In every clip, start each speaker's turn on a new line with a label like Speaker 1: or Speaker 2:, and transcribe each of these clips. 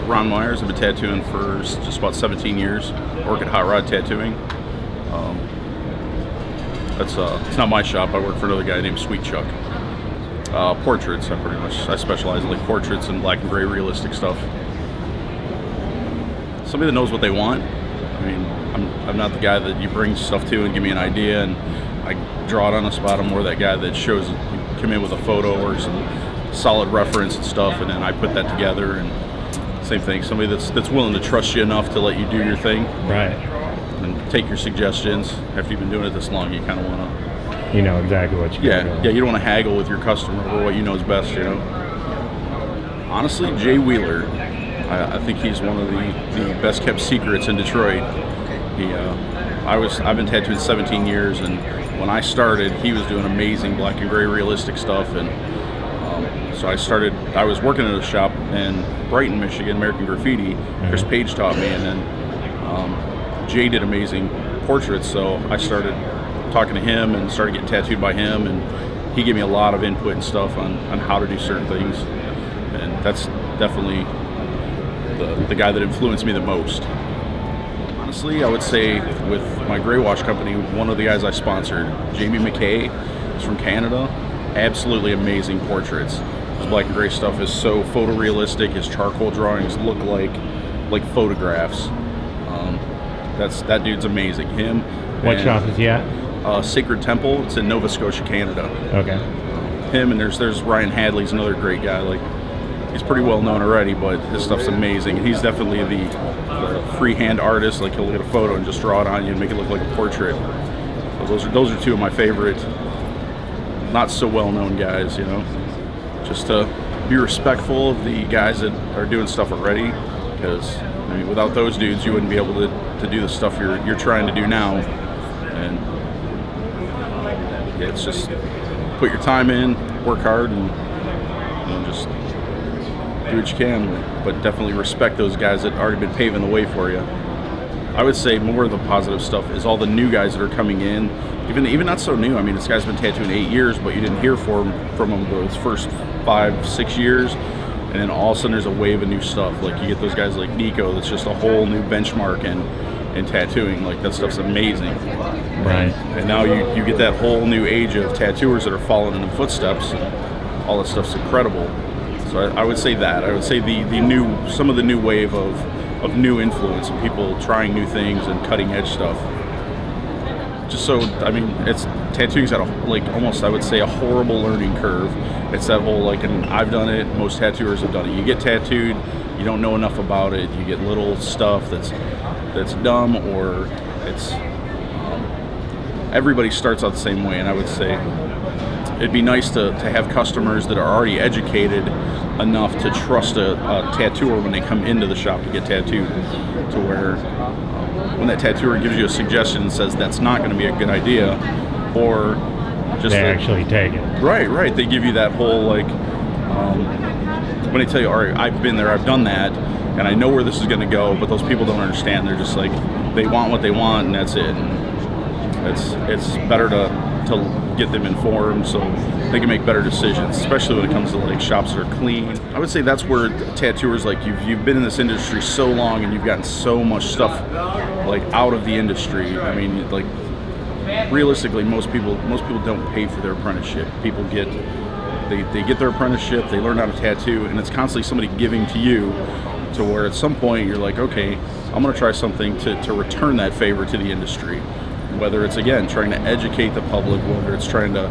Speaker 1: Ron Meyers. I've been tattooing for just about 17 years. Work at Hot Rod Tattooing. It's not my shop. I work for another guy named Sweet Chuck. Portraits. I specialize in like portraits and black and gray realistic stuff. Somebody that knows what they want. I mean, I'm not the guy that you bring stuff to and give me an idea and I draw it on the spot. I'm more that guy that shows, you come in with a photo or some solid reference and stuff, and then I put that together. And same thing, somebody that's willing to trust you enough to let you do your thing,
Speaker 2: right?
Speaker 1: And take your suggestions. After you've been doing it this long, you kind of want to,
Speaker 2: you know exactly what you
Speaker 1: yeah. You don't want to haggle with your customer over what you know is best. You know. Honestly, Jay Wheeler, I think he's one of the best kept secrets in Detroit. I've been tattooing 17 years, and when I started, he was doing amazing black and gray realistic stuff, and so I was working at a shop in Brighton, Michigan, American Graffiti. Chris Page taught me, and then Jay did amazing portraits, so I started talking to him and started getting tattooed by him, and he gave me a lot of input and stuff on how to do certain things, and that's definitely the guy that influenced me the most. Honestly, I would say with my gray wash company, one of the guys I sponsored, Jamie McKay, is from Canada. Absolutely amazing portraits. His black and gray stuff is so photorealistic. His charcoal drawings look like photographs. That dude's amazing. Him.
Speaker 2: What shop is he at?
Speaker 1: Sacred Temple. It's in Nova Scotia, Canada.
Speaker 2: Okay.
Speaker 1: Him, and there's Ryan Hadley's another great guy. Like, he's pretty well known already, but his stuff's amazing. He's definitely the freehand artist. Like, he'll look at a photo and just draw it on you and make it look like a portrait. So those are two of my favorite, not so well known guys. You know, just to be respectful of the guys that are doing stuff already, because I mean, without those dudes, you wouldn't be able to do the stuff you're trying to do now. And yeah, it's just put your time in, work hard, and just do what you can, but definitely respect those guys that already been paving the way for you. I would say more of the positive stuff is all the new guys that are coming in, even not so new. I mean, this guy's been tattooing 8 years, but you didn't hear from him those first 5-6 years, and then all of a sudden there's a wave of new stuff. Like, you get those guys like Nico, that's just a whole new benchmark in tattooing. Like, that stuff's amazing.
Speaker 2: Right.
Speaker 1: And now you get that whole new age of tattooers that are following in the footsteps, and all that stuff's incredible. So I would say that. I would say some of the new wave of new influence and people trying new things and cutting edge stuff. Just so, I mean, tattooing's at almost, I would say, a horrible learning curve. It's that whole, and I've done it, most tattooers have done it. You get tattooed, you don't know enough about it, you get little stuff that's dumb, or it's, everybody starts out the same way, and I would say it'd be nice to have customers that are already educated enough to trust a tattooer when they come into the shop to get tattooed, to where when that tattooer gives you a suggestion and says that's not going to be a good idea, or just
Speaker 2: they actually take it.
Speaker 1: Right. They give you that whole, when they tell you, all right, I've been there, I've done that, and I know where this is going to go, but those people don't understand. They're just like, they want what they want, and that's it. And it's better to get them informed so they can make better decisions, especially when it comes to shops that are clean. I would say that's where tattooers, you've been in this industry so long and you've gotten so much stuff out of the industry. I mean, realistically, most people don't pay for their apprenticeship. People get their apprenticeship, they learn how to tattoo, and it's constantly somebody giving to you, to where at some point you're like, okay, I'm going to try something to return that favor to the industry. Whether it's, again, trying to educate the public, whether it's trying to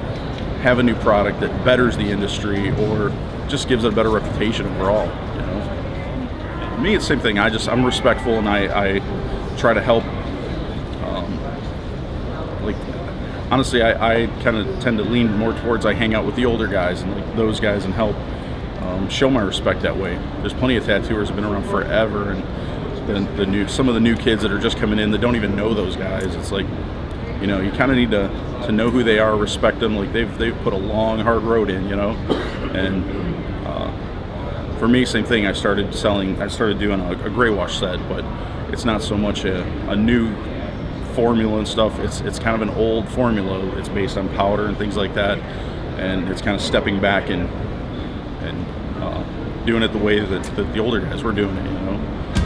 Speaker 1: have a new product that betters the industry or just gives it a better reputation overall. You know, for me, it's the same thing. I'm respectful, and I try to help. Honestly, I kind of tend to lean more towards, I hang out with the older guys and those guys and help show my respect that way. There's plenty of tattooers that have been around forever, and some of the new kids that are just coming in that don't even know those guys. It's you kind of need to know who they are, respect them. They've put a long, hard road in, and for me, same thing. I started doing a gray wash set, but it's not so much a new formula and stuff. It's kind of an old formula. It's based on powder and things like that, and it's kind of stepping back and doing it the way that the older guys were doing it, you know.